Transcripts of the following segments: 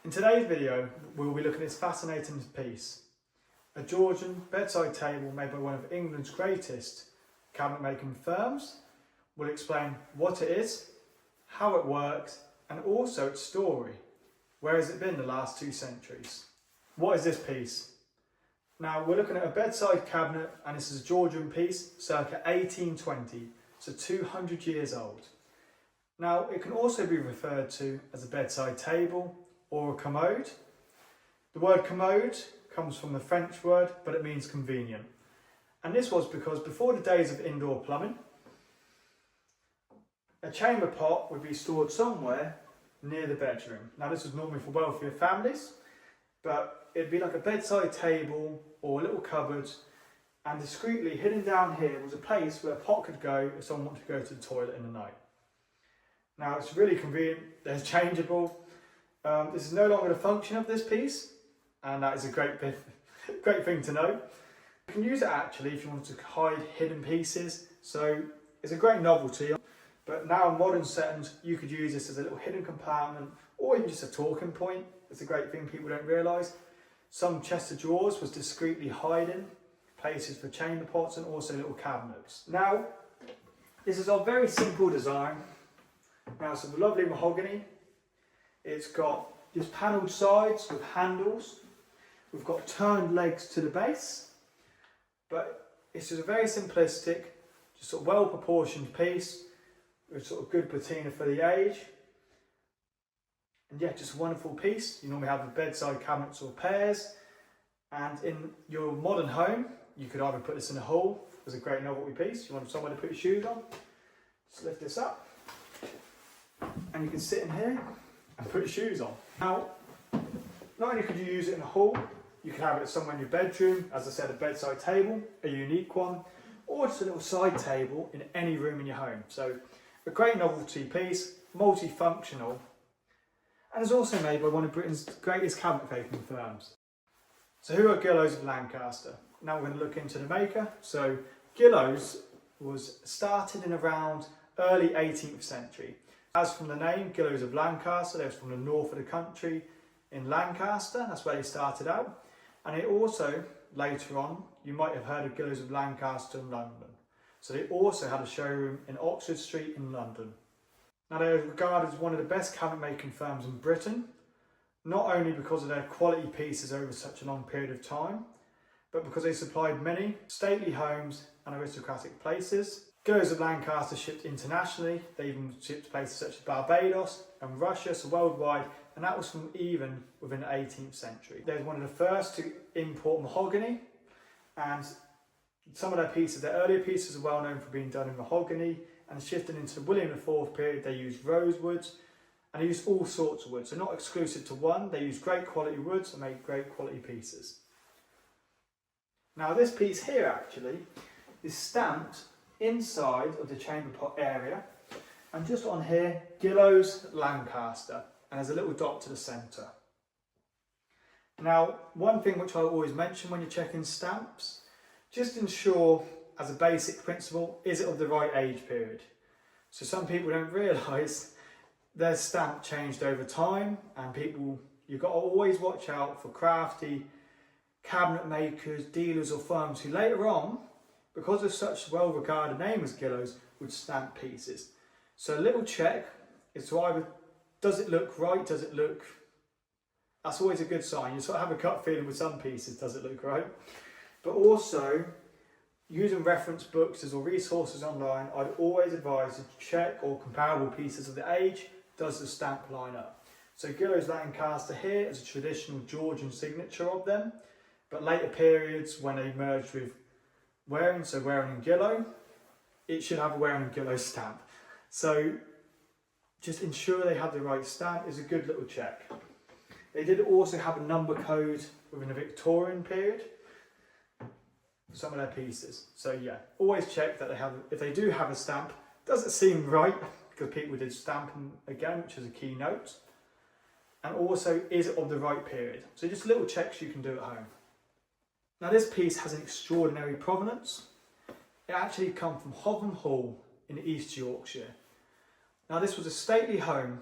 In today's video, we'll be looking at this fascinating piece, a Georgian bedside table made by one of England's greatest cabinet making firms. We'll explain what it is, how it works, and also its story. Where has it been the last 2 centuries? What is this piece? Now, we're looking at a bedside cabinet, and this is a Georgian piece, circa 1820, so 200 years old. Now, it can also be referred to as a bedside table or a commode. The word commode comes from the French word, but it means convenient. And this was because before the days of indoor plumbing, a chamber pot would be stored somewhere near the bedroom. Now, this was normally for wealthier families, but it'd be like a bedside table or a little cupboard, and discreetly hidden down here was a place where a pot could go if someone wanted to go to the toilet in the night. Now, it's really convenient, they're changeable. This is no longer the function of this piece, and that is a great thing to know. You can use it actually if you want to hide hidden pieces, so it's a great novelty. But now in modern settings, you could use this as a little hidden compartment or even just a talking point. It's a great thing people don't realise. Some chest of drawers was discreetly hiding places for chamber pots and also little cabinets. Now, this is a very simple design. Now, it's a lovely mahogany. It's got just panelled sides with handles. We've got turned legs to the base, but it's just a very simplistic, just sort of well proportioned piece with sort of good patina for the age. And yeah, just a wonderful piece. You normally have the bedside cabinets or pairs, and in your modern home, you could either put this in a hall as a great novelty piece. You want somewhere to put your shoes on, just lift this up, and you can sit in here and put your shoes on. Now, not only could you use it in a hall, you can have it somewhere in your bedroom, as I said, a bedside table, a unique one, or just a little side table in any room in your home. So a great novelty piece, multifunctional, and is also made by one of Britain's greatest cabinet making firms. So who are Gillows of Lancaster? Now we're going to look into the maker. So Gillows was started in around early 18th century. As from the name, Gillows of Lancaster, they're from the north of the country in Lancaster, that's where they started out. And it also, later on, you might have heard of Gillows of Lancaster in London. So they also had a showroom in Oxford Street in London. Now, they are regarded as one of the best cabinet making firms in Britain, not only because of their quality pieces over such a long period of time, but because they supplied many stately homes and aristocratic places. Gillows of Lancaster shipped internationally. They even shipped to places such as Barbados and Russia, so worldwide, and that was from even within the 18th century. They're one of the first to import mahogany, and some of their pieces, their earlier pieces, are well known for being done in mahogany, and shifting into William IV period, they used rosewoods, and they used all sorts of woods, so not exclusive to one. They used great quality woods and made great quality pieces. Now, this piece here actually is stamped inside of the chamber pot area, and just on here, Gillows Lancaster, and there's a little dot to the centre. Now, one thing which I always mention when you're checking stamps, just ensure as a basic principle, is it of the right age period? So some people don't realise their stamp changed over time, and you've got to always watch out for crafty cabinet makers, dealers or firms who later on, because of such well-regarded name as Gillows, would stamp pieces. So a little check is to either, does it look right, does it look, that's always a good sign. You sort of have a gut feeling with some pieces, does it look right? But also, using reference books or resources online, I'd always advise to check all comparable pieces of the age, does the stamp line up? So Gillows Lancaster here is a traditional Georgian signature of them, but later periods when they merged with Waring, so Waring and Gillow, it should have a Waring and Gillow stamp. So just ensure they have the right stamp is a good little check. They did also have a number code within the Victorian period, some of their pieces. So yeah, always check that they have, if they do have a stamp, does it seem right? Because people did stamp them again, which is a key note. And also, is it of the right period? So just little checks you can do at home. Now, this piece has an extraordinary provenance. It actually comes from Hotham Hall in East Yorkshire. Now, this was a stately home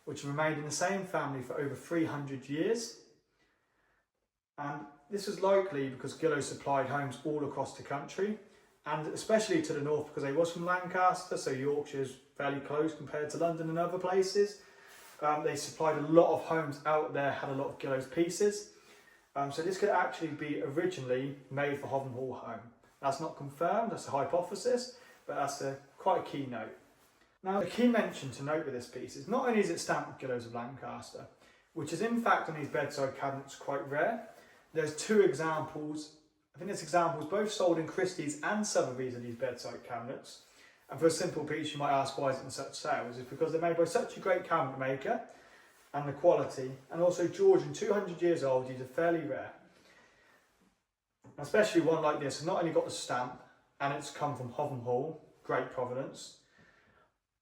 which have remained in the same family for over 300 years. And this was likely because Gillows supplied homes all across the country, and especially to the north, because they was from Lancaster, so Yorkshire is fairly close compared to London and other places. They supplied a lot of homes out there, had a lot of Gillows pieces. So this could actually be originally made for Hotham Hall home. That's not confirmed, that's a hypothesis, but that's quite a key note. Now, a key mention to note with this piece is not only is it stamped with Gillows of Lancaster, which is in fact on these bedside cabinets quite rare. There's two examples, I think there's examples both sold in Christie's and Sotheby's of these bedside cabinets. And for a simple piece you might ask, why is it in such sales? It's because they're made by such a great cabinet maker, and the quality, and also Georgian, 200 years old, these are fairly rare. Especially one like this, has not only got the stamp, and it's come from Hotham Hall, great provenance.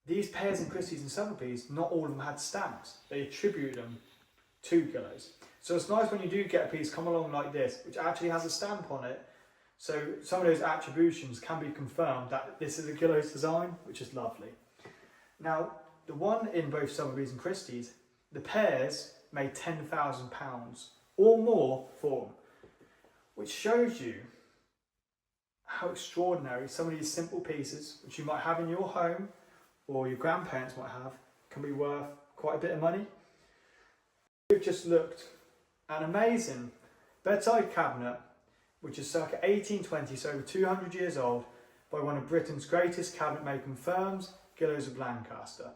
These pairs in Christie's and Sotheby's, not all of them had stamps. They attribute them to Gillows. So it's nice when you do get a piece come along like this, which actually has a stamp on it. So some of those attributions can be confirmed that this is a Gillows design, which is lovely. Now, the one in both Sotheby's and Christie's, the pairs made £10,000 or more for them, which shows you how extraordinary some of these simple pieces, which you might have in your home or your grandparents might have, can be worth quite a bit of money. We've just looked at an amazing bedside cabinet, which is circa 1820, so over 200 years old, by one of Britain's greatest cabinet making firms, Gillows of Lancaster.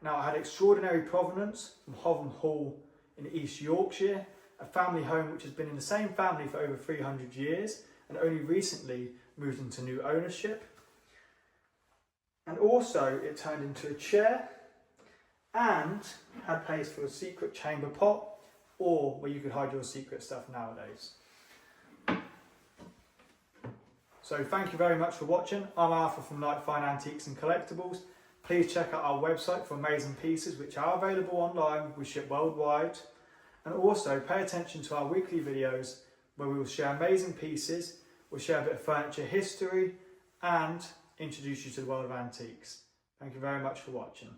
Now, it had extraordinary provenance from Hotham Hall in East Yorkshire, a family home which has been in the same family for over 300 years and only recently moved into new ownership. And also it turned into a chair and had place for a secret chamber pot, or where you could hide your secret stuff nowadays. So thank you very much for watching. I'm Arthur from Knight Fine Antiques and Collectables. Please check out our website for amazing pieces which are available online. We ship worldwide. And also pay attention to our weekly videos where we will share amazing pieces, we'll share a bit of furniture history and introduce you to the world of antiques. Thank you very much for watching.